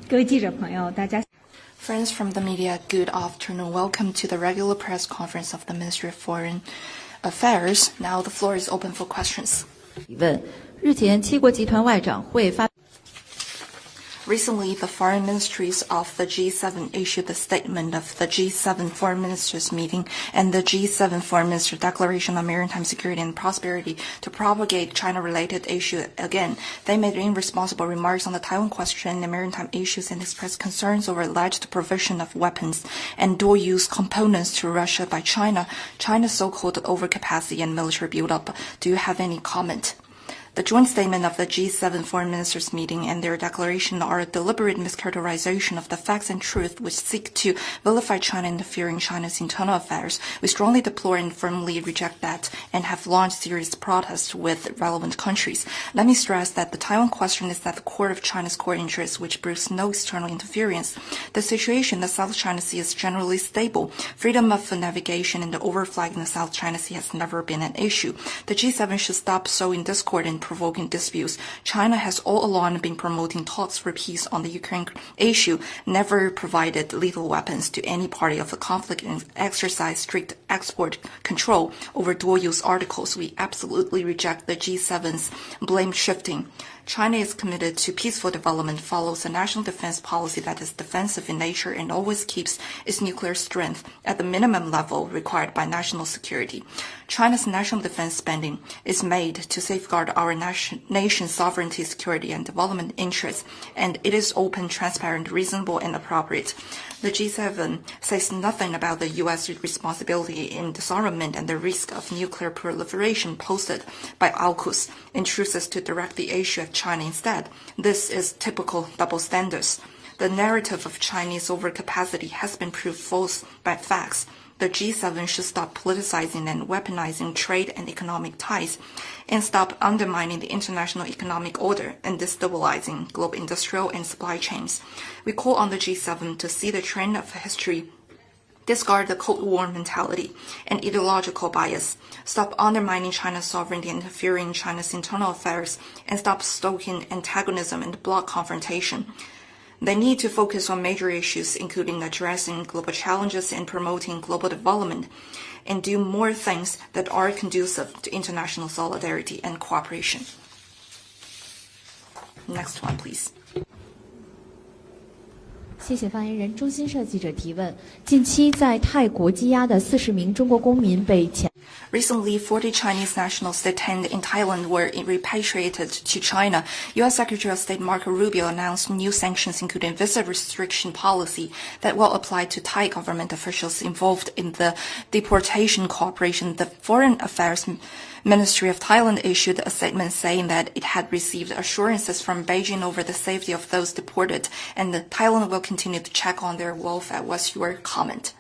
各位记者朋友，大家。Friends from the media, good afternoon. Welcome to the regular press conference of the Ministry of Foreign Affairs. Now the floor is open for questions. 提问：日前七国集团外长会发。Recently, the foreign ministries of the G7 issued the statement of the G7 foreign ministers meeting and the G7 foreign minister declaration on maritime security and prosperity to propagate China-related issues again. They made irresponsible remarks on the Taiwan question and maritime issues and expressed concerns over alleged provision of weapons and dual-use components to Russia by China, China's so-called overcapacity and military buildup. Do you have any comment? The joint statement of the G7 foreign ministers meeting and their declaration are a deliberate mischaracterization of the facts and truth which seek to vilify China interfering in China's internal affairs. We strongly deplore and firmly reject that and have launched serious protests with relevant countries. Let me stress that the Taiwan question is at the core of China's core interests, which brings no external interference. The situation in the South China Sea is generally stable. Freedom of navigation and the overflag in the South China Sea has never been an issue. The G7 should stop sowing discord and provoking disputes. China has all along been promoting talks for peace on the Ukraine issue, never provided lethal weapons to any party of the conflict, and exercised strict export control over dual-use articles. We absolutely reject the G7's blame shifting. China is committed to peaceful development, follows a national defense policy that is defensive in nature, and always keeps its nuclear strength at the minimum level required by national security. China's national defense spending is made to safeguard our nation's sovereignty, security, and development interests, and it is open, transparent, reasonable, and appropriate. The G7 says nothing about the U.S. responsibility in disarmament and the risk of nuclear proliferation posted by AUKUS and chooses to direct the issue at China instead. This is typical double standards. The narrative of Chinese overcapacity has been proved false by facts. The G7 should stop politicizing and weaponizing trade and economic ties and stop undermining the international economic order and destabilizing global industrial and supply chains. We call on the G7 to see the trend of history, discard the Cold War mentality and ideological bias, stop undermining China's sovereignty and interfering in China's internal affairs, and stop stoking antagonism and block confrontation. They need to focus on major issues, including addressing global challenges and promoting global development, and do more things that are conducive to international solidarity and cooperation. Next one, please. 谢谢发言人。中新社记者提问：近期在泰国羁押的40名中国公民被遣。Recently, 40 Chinese nationals detained in Thailand were repatriated to China. U.S. Secretary of State Marco Rubio announced new sanctions, including visa restriction policy, that will apply to Thai government officials involved in the deportation cooperation. The Foreign Affairs Ministry of Thailand issued a statement saying that it had received assurances from Beijing over the safety of those deported, and Thailand will continue to check on their welfare. What's your comment?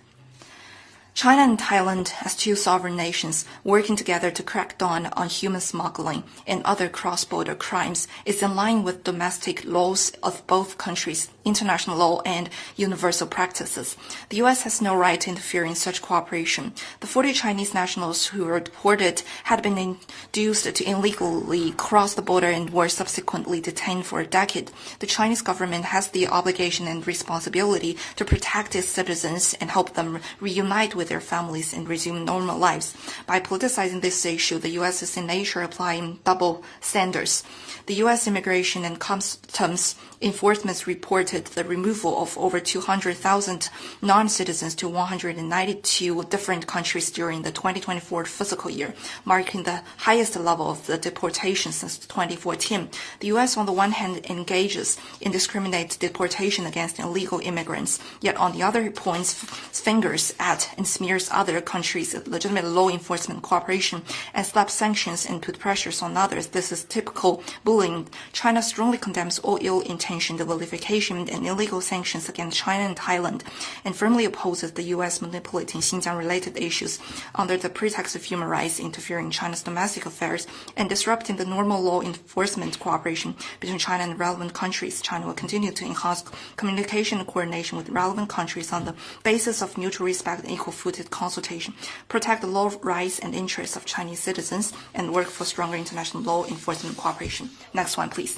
China and Thailand, as two sovereign nations working together to crack down on human smuggling and other cross-border crimes, is in line with domestic laws of both countries, international law, and universal practices. The U.S. has no right to interfere in such cooperation. The 40 Chinese nationals who were deported had been induced to illegally cross the border and were subsequently detained for a decade. The Chinese government has the obligation and responsibility to protect its citizens and help them reunite with their families and resume normal lives. By politicizing this issue, the U.S. is in nature applying double standards. The U.S. Immigration and Customs Enforcement reported the removal of over 200,000 non-citizens to 192 different countries during the 2024 fiscal year, marking the highest level of the deportation since 2014. The U.S. on the one hand engages in indiscriminate deportation against illegal immigrants, yet on the other points fingers at and smears other countries' legitimate law enforcement cooperation and slaps sanctions and put pressures on others. This is typical bullying. China strongly condemns all ill-intentioned vilification and illegal sanctions against China and Thailand, and firmly opposes the U.S. manipulating Xinjiang-related issues under the pretext of human rights, interfering in China's domestic affairs, and disrupting the normal law enforcement cooperation between China and relevant countries. China will continue to enhance communication and coordination with relevant countries on the basis of mutual respect and equal deep-footed consultation, protect the law rights and interests of Chinese citizens, and work for stronger international law enforcement cooperation. Next one, please.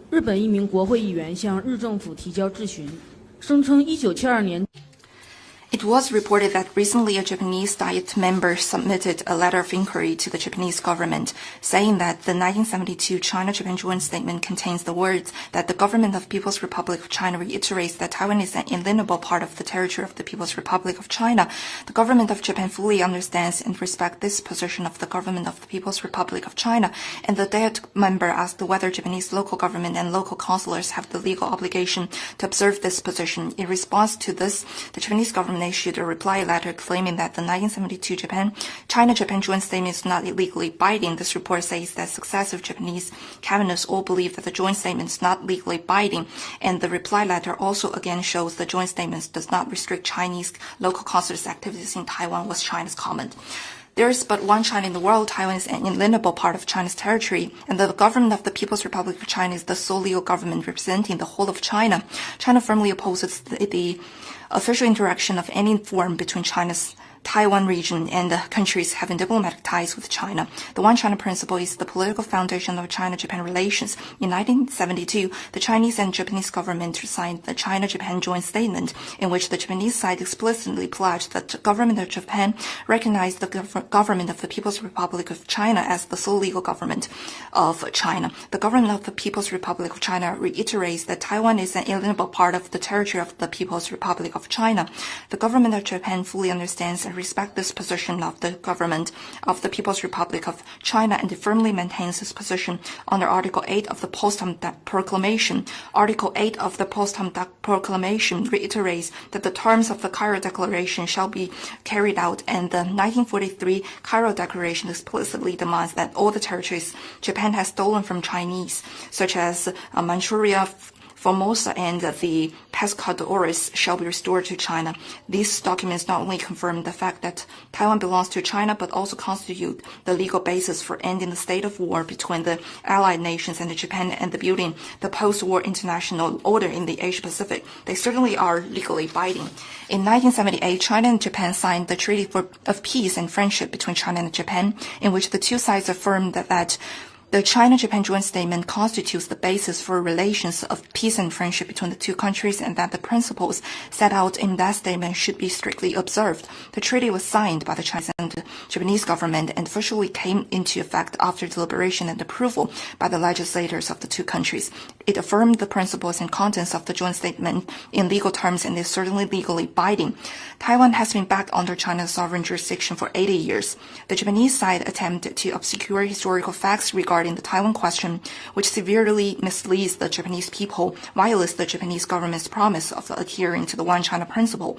日本一名国会议员向日政府提交质询，声称1972年。It was reported that recently a Japanese Diet member submitted a letter of inquiry to the Japanese government, saying that the 1972 China-Japan Joint Statement contains the words that the government of the People's Republic of China reiterates that Taiwan is an inalienable part of the territory of the People's Republic of China. The government of Japan fully understands and respects this position of the government of the People's Republic of China, and the Diet member asked whether Japanese local government and local consulars have the legal obligation to observe this position. In response to this, the Japanese government issued a reply letter claiming that the 1972 China-Japan Joint Statement is not legally binding. This report says that successive Japanese cabinets all believe that the joint statement is not legally binding, and the reply letter also again shows the joint statement does not restrict Chinese local consulars' activities in Taiwan, was China's comment. There is but one China in the world. Taiwan is an inalienable part of China's territory, and the government of the People's Republic of China is the sole legal government representing the whole of China. China firmly opposes the official interaction of any form between China's Taiwan region and the countries having diplomatic ties with China. The One China principle is the political foundation of China-Japan relations. In 1972, the Chinese and Japanese government signed the China-Japan Joint Statement, in which the Japanese side explicitly pledged that the government of Japan recognized the government of the People's Republic of China as the sole legal government of China. The government of the People's Republic of China reiterates that Taiwan is an inalienable part of the territory of the People's Republic of China. The government of Japan fully understands and respect this position of the government of the People's Republic of China, and it firmly maintains this position under Article 8 of the Potsdam Proclamation. Article 8 of the Potsdam Proclamation reiterates that the terms of the Cairo Declaration shall be carried out, and the 1943 Cairo Declaration explicitly demands that all the territories Japan has stolen from Chinese, such as Manchuria, Formosa, and the Pescadores, shall be restored to China. These documents not only confirm the fact that Taiwan belongs to China, but also constitute the legal basis for ending the state of war between the allied nations and Japan and the building the post-war international order in the Asia-Pacific. They certainly are legally binding. In 1978, China and Japan signed the Treaty of Peace and Friendship between China and Japan, in which the two sides affirmed that the China-Japan Joint Statement constitutes the basis for relations of peace and friendship between the two countries, and that the principles set out in that statement should be strictly observed. The treaty was signed by the Chinese and Japanese government and officially came into effect after deliberation and approval by the legislators of the two countries. It affirmed the principles and contents of the joint statement in legal terms and is certainly legally binding. Taiwan has been back under China's sovereign jurisdiction for 80 years. The Japanese side attempted to obscure historical facts regarding the Taiwan question, which severely misleads the Japanese people, violates the Japanese government's promise of adhering to the One China principle,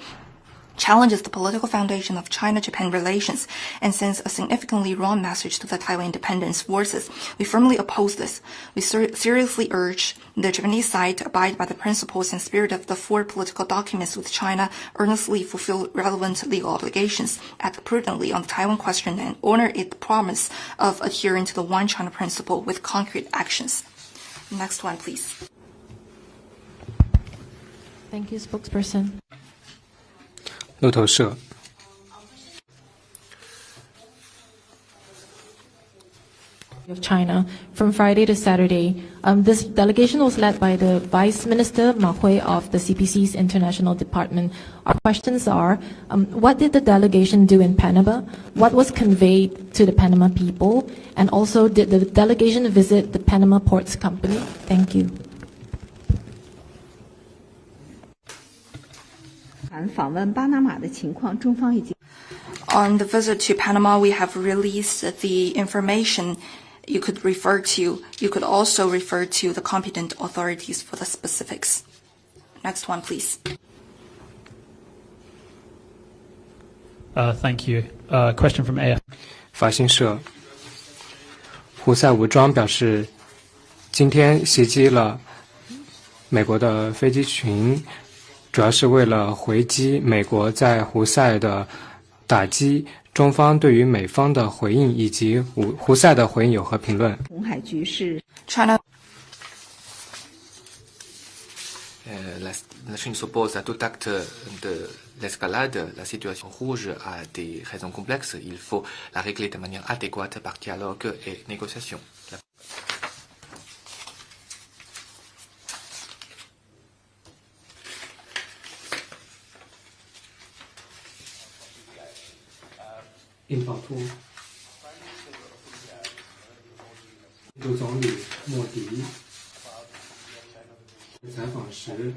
challenges the political foundation of China-Japan relations, and sends a significantly wrong message to the Taiwan independence forces. We firmly oppose this. We seriously urge the Japanese side to abide by the principles and spirit of the four political documents with China, earnestly fulfill relevant legal obligations, act prudently on the Taiwan question, and honor its promise of adhering to the One China principle with concrete actions. Next one, please. Thank you, spokesperson. 路透社 of China from Friday to Saturday. This delegation was led by the Vice Minister Ma Hui of the CPC's International Department. Our questions are, what did the delegation do in Panama? What was conveyed to the Panama people? And also, did the delegation visit the Panama Ports Company? Thank you. On the visit to Panama, we have released the information you could refer to. You could also refer to the competent authorities for the specifics. Next one, please. Thank you. Question from AF. 法新社胡塞武装表示，今天袭击了美国的飞机群，主要是为了回击美国在胡塞的打击。中方对于美方的回应以及胡塞的回应有何评论？ China La Chine s'oppose à tout acte de l'escalade. La situation rouge a des raisons complexes. Il faut la régler de manière adéquate par dialogue et négociation.印度总理莫迪采访时，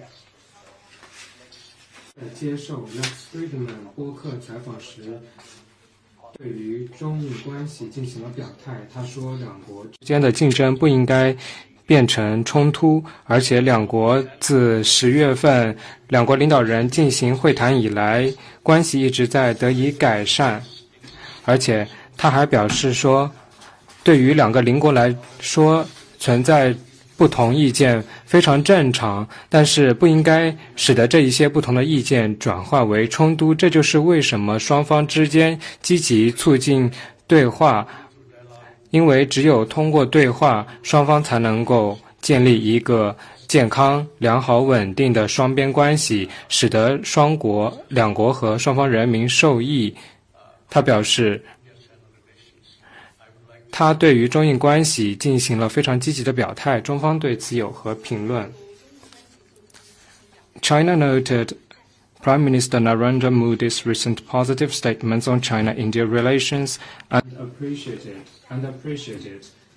接受 Fridman 播客采访时，对于中印关系进行了表态。他说，两国之间的竞争不应该变成冲突，而且两国自10月份两国领导人进行会谈以来，关系一直在得以改善。而且他还表示说，对于两个邻国来说，存在不同意见非常正常，但是不应该使得这一些不同的意见转化为冲突。这就是为什么双方之间积极促进对话，因为只有通过对话，双方才能够建立一个健康、良好、稳定的双边关系，使得两国和双方人民受益。他表示，他对于中印关系进行了非常积极的表态，中方对此有何评论 ？China noted Prime Minister Narendra Modi's recent positive statements on China-India relations and appreciated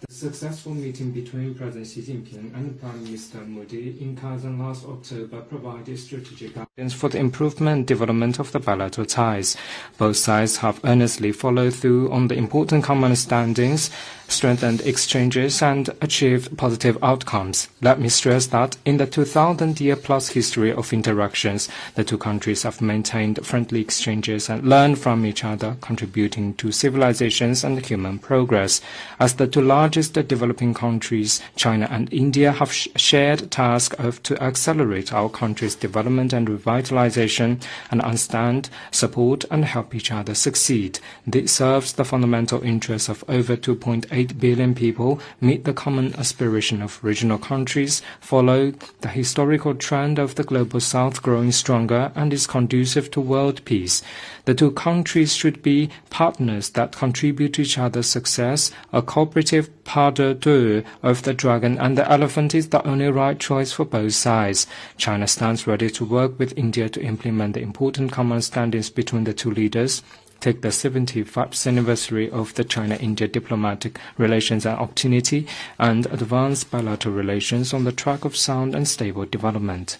the successful meeting between President Xi Jinping and Prime Minister Modi in Kazan last October provided strategic guidance for the improvement and development of the bilateral ties. Both sides have earnestly followed through on the important common understandings, strengthened exchanges, and achieved positive outcomes. Let me stress that in the 2,000-year-plus history of interactions, the two countries have maintained friendly exchanges and learned from each other, contributing to civilizations and human progress. As the two largest developing countries, China and India have shared task to accelerate our country's development and revitalization and understand, support, and help each other succeed. This serves the fundamental interests of over 2.8 billion people, meet the common aspiration of regional countries, follow the historical trend of the global south growing stronger, and is conducive to world peace. The two countries should be partners that contribute to each other's success. A cooperative pas de deux of the dragon and the elephant is the only right choice for both sides. China stands ready to work with India to implement the important common understandings between the two leaders. Take the 75th anniversary of the China-India diplomatic relations an opportunity and advance bilateral relations on the track of sound and stable development.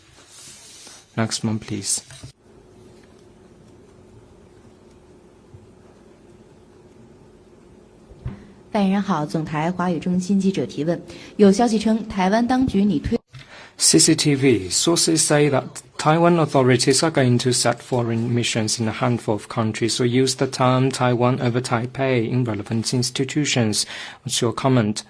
Next one, please. 代言人好，总台华语中心记者提问：有消息称，台湾当局拟推 CCTV sources say that Taiwan authorities are going to set foreign missions in a handful of countries or use the term Taiwan over Taipei in relevant institutions. What's your comment?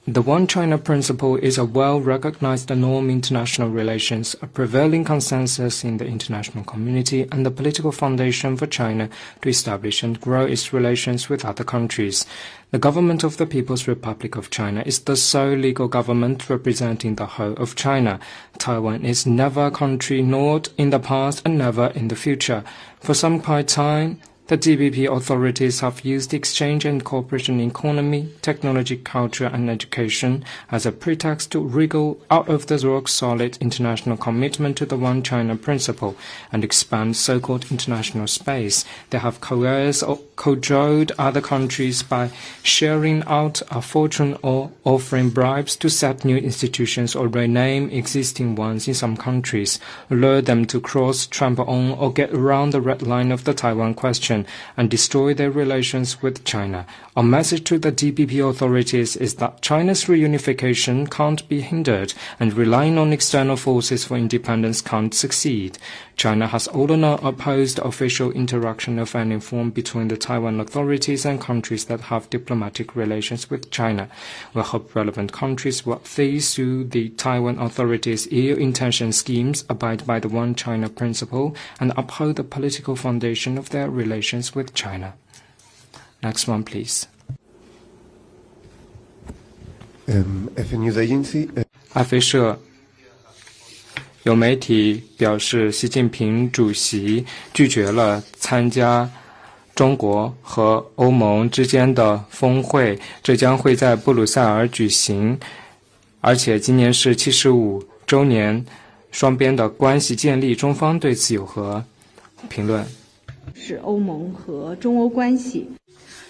The One China principle is a well-recognized norm in international relations, a prevailing consensus in the international community, and the political foundation for China to establish and grow its relations with other countries. The government of the People's Republic of China is the sole legal government representing the whole of China. Taiwan is never a country, nor in the past and never in the future. For some time, the DPP authorities have used exchange and cooperation in economy, technology, culture, and education as a pretext to wriggle out of the rock-solid international commitment to the One China principle and expand so-called international space. They have coerced or cajoled other countries by sharing out a fortune or offering bribes to set new institutions or rename existing ones in some countries, lure them to cross, trample on, or get around the red line of the Taiwan question and destroy their relations with China. Our message to the DPP authorities is that China's reunification can't be hindered, and relying on external forces for independence can't succeed. China has all along opposed official interaction of any form between the Taiwan authorities and countries that have diplomatic relations with China. We hope relevant countries will cease to the Taiwan authorities' ill-intentioned schemes, abide by the One China principle, and uphold the political foundation of their relations with China. Next one, please. F News Agency. 阿飞社有媒体表示，习近平主席拒绝了参加中国和欧盟之间的峰会，这将会在布鲁塞尔举行，而且今年是75周年，双边的关系建立，中方对此有何评论？是欧盟和中欧关系。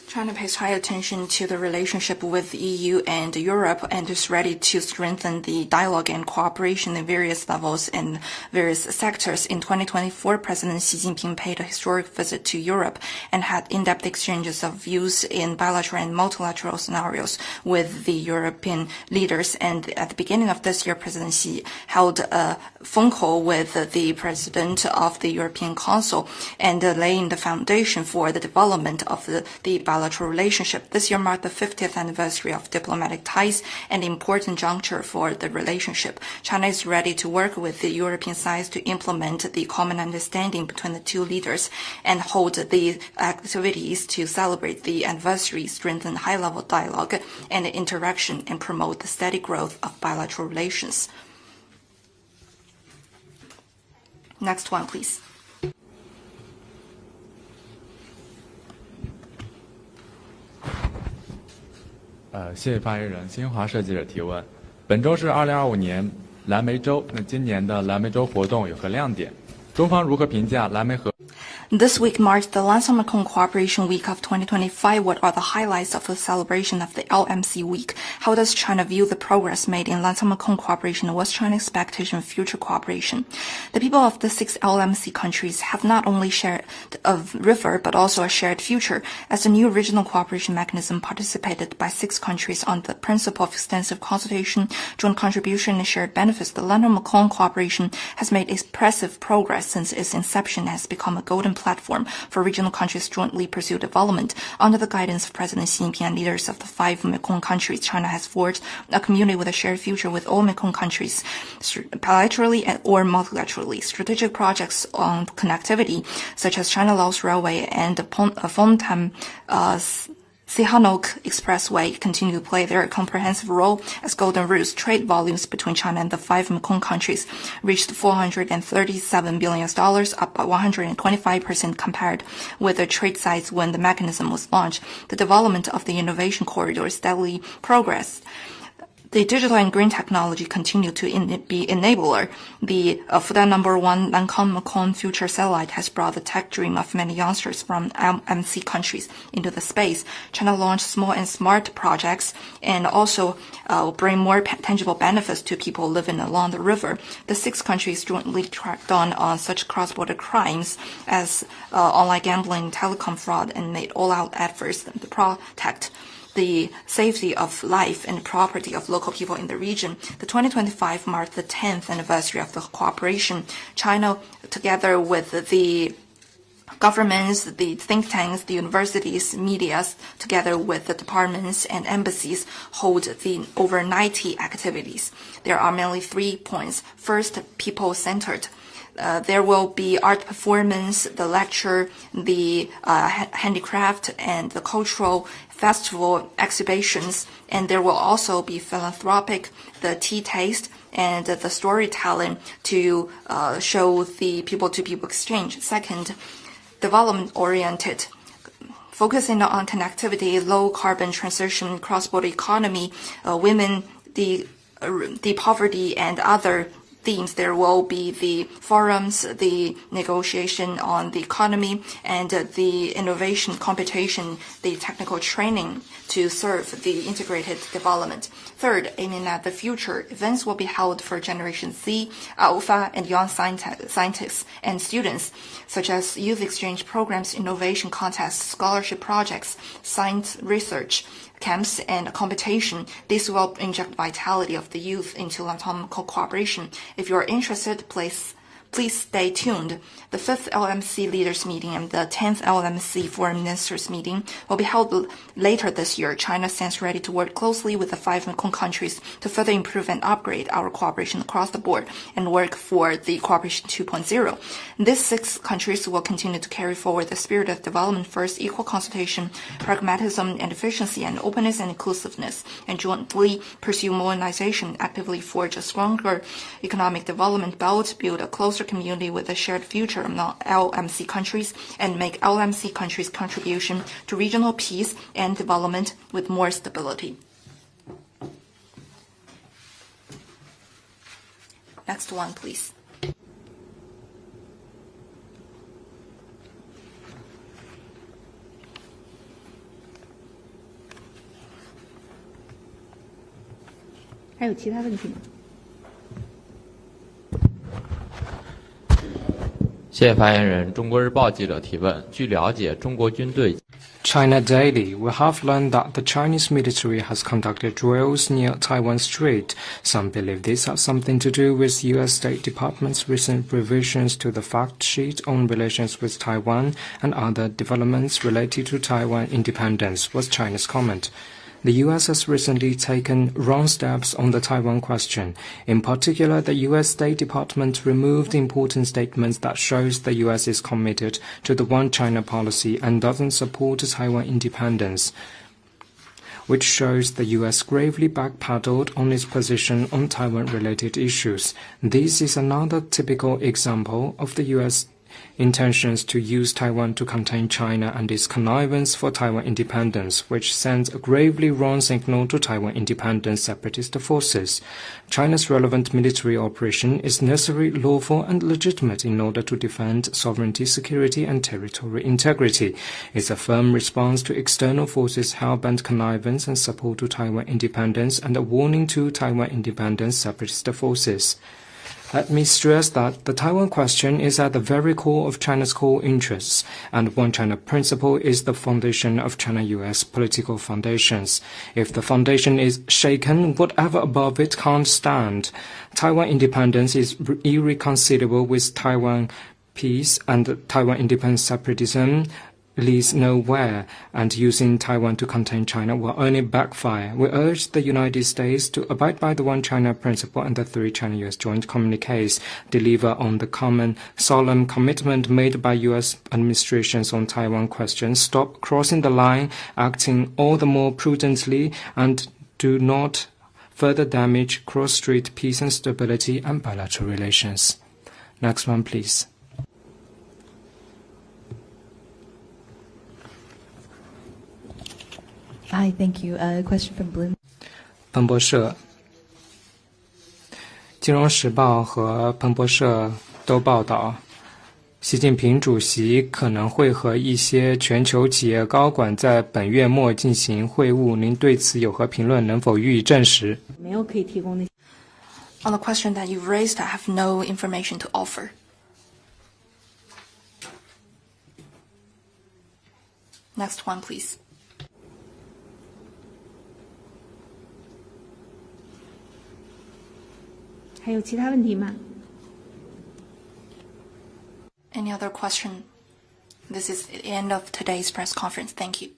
China pays high attention to the relationship with the EU and Europe and is ready to strengthen the dialogue and cooperation in various levels and various sectors. In 2024, President Xi Jinping paid a historic visit to Europe and had in-depth exchanges of views in bilateral and multilateral scenarios with the European leaders. And at the beginning of this year, President Xi held a phone call with the President of the European Council and laying the foundation for the development of the bilateral relationship. This year marked the 50th anniversary of diplomatic ties, an important juncture for the relationship. China is ready to work with the European sides to implement the common understanding between the two leaders and hold the activities to celebrate the anniversary, strengthen high-level dialogue and interaction, and promote the steady growth of bilateral relations. Next one, please. 谢谢发言人。新华社记者提问：本周是2025年蓝莓周，那今年的蓝莓周活动有何亮点？中方如何评价蓝莓合？ This week marks the Lansing-Mekong Cooperation Week of 2025. What are the highlights of the celebration of the LMC Week? How does China view the progress made in Lansing-Mekong cooperation, and what's China's expectation of future cooperation? The people of the 6 LMC countries have not only shared a river, but also a shared future. As the new regional cooperation mechanism participated by 6 countries on the principle of extensive consultation, joint contribution, and shared benefits, the Lansing-Mekong cooperation has made impressive progress since its inception and has become a golden platform for regional countries to jointly pursue development. Under the guidance of President Xi Jinping and leaders of the 5 Mekong countries, China has forged a community with a shared future with all Mekong countries, bilaterally or multilaterally. Strategic projects on connectivity, such as China-Laos Railway and the Phom-Tam Sihanouk Expressway, continue to play their comprehensive role as golden routes. Trade volumes between China and the 5 Mekong countries reached $437 billion, up by 125% compared with the trade size when the mechanism was launched. The development of the innovation corridor steadily progressed. The digital and green technology continue to be enabler. The Fudan #1 Lancome-Mekong future satellite has brought the tech dream of many youngsters from MC countries into the space. China launched small and smart projects and also bring more tangible benefits to people living along the river. The 6 countries jointly tracked on such cross-border crimes as online gambling, telecom fraud, and made all-out efforts to protect the safety of life and property of local people in the region. The 2025 marked the 10th anniversary of the cooperation. China, together with the governments, the think tanks, the universities, medias, together with the departments and embassies, hold the over 90 activities. There are mainly 3 points. First, people-centered. There will be art performance, the lecture, the handicraft, and the cultural festival exhibitions. And there will also be philanthropic, the tea taste, and the storytelling to show the people-to-people exchange. Second, development-oriented, focusing on connectivity, low-carbon transition, cross-border economy, women, the poverty, and other themes. There will be the forums, the negotiation on the economy, and the innovation competition, the technical training to serve the integrated development. Third, aiming at the future, events will be held for Generation Z, Alpha, and young scientists and students, such as youth exchange programs, innovation contests, scholarship projects, science research camps, and competition. This will inject vitality of the youth into Lansing-Mekong cooperation. If you are interested, please Please stay tuned. The 5th LMC Leaders Meeting and the 10th LMC Foreign Ministers Meeting will be held later this year. China stands ready to work closely with the 5 Mekong countries to further improve and upgrade our cooperation across the board and work for the Cooperation 2.0. These 6 countries will continue to carry forward the spirit of development first, equal consultation, pragmatism and efficiency, and openness and inclusiveness, and jointly pursue modernization, actively forge a stronger economic development belt, build a closer community with a shared future among LMC countries, and make LMC countries' contribution to regional peace and development with more stability. Next one, please.谢谢发言人。中国日报记者提问：据了解，中国军队 China Daily, we have learned that the Chinese military has conducted drills near Taiwan Strait. Some believe this has something to do with U.S. State Department's recent revisions to the fact sheet on relations with Taiwan and other developments related to Taiwan independence, was China's comment. The U.S. has recently taken wrong steps on the Taiwan question. In particular, the U.S. State Department removed important statements that shows the U.S. is committed to the One China policy and doesn't support Taiwan independence, which shows the U.S. gravely backpedaled on its position on Taiwan-related issues. This is another typical example of the U.S. intentions to use Taiwan to contain China and its connivance for Taiwan independence, which sends a gravely wrong signal to Taiwan independent separatist forces. China's relevant military operation is necessary, lawful, and legitimate in order to defend sovereignty, security, and territorial integrity. It's a firm response to external forces' hell-bent connivance and support to Taiwan independence, and a warning to Taiwan independent separatist forces. Let me stress that the Taiwan question is at the very core of China's core interests, and One China principle is the foundation of China-US political foundations. If the foundation is shaken, whatever above it can't stand. Taiwan independence is irreconcilable with Taiwan peace, and Taiwan independent separatism leads nowhere, and using Taiwan to contain China will only backfire. We urge the United States to abide by the One China principle and the 3 China-US joint communiques, deliver on the common solemn commitment made by U.S. administrations on Taiwan questions, stop crossing the line, acting all the more prudently, and do not further damage cross-strait peace and stability and bilateral relations. Next one, please. Hi, thank you. A question from Bloom. 彭博社、金融时报和彭博社都报道，习近平主席可能会和一些全球企业高管在本月末进行会晤。您对此有何评论？能否予以证实？没有可以提供的。On the question that you've raised, I have no information to offer. Next one, please. Any other question? This is the end of today's press conference. Thank you.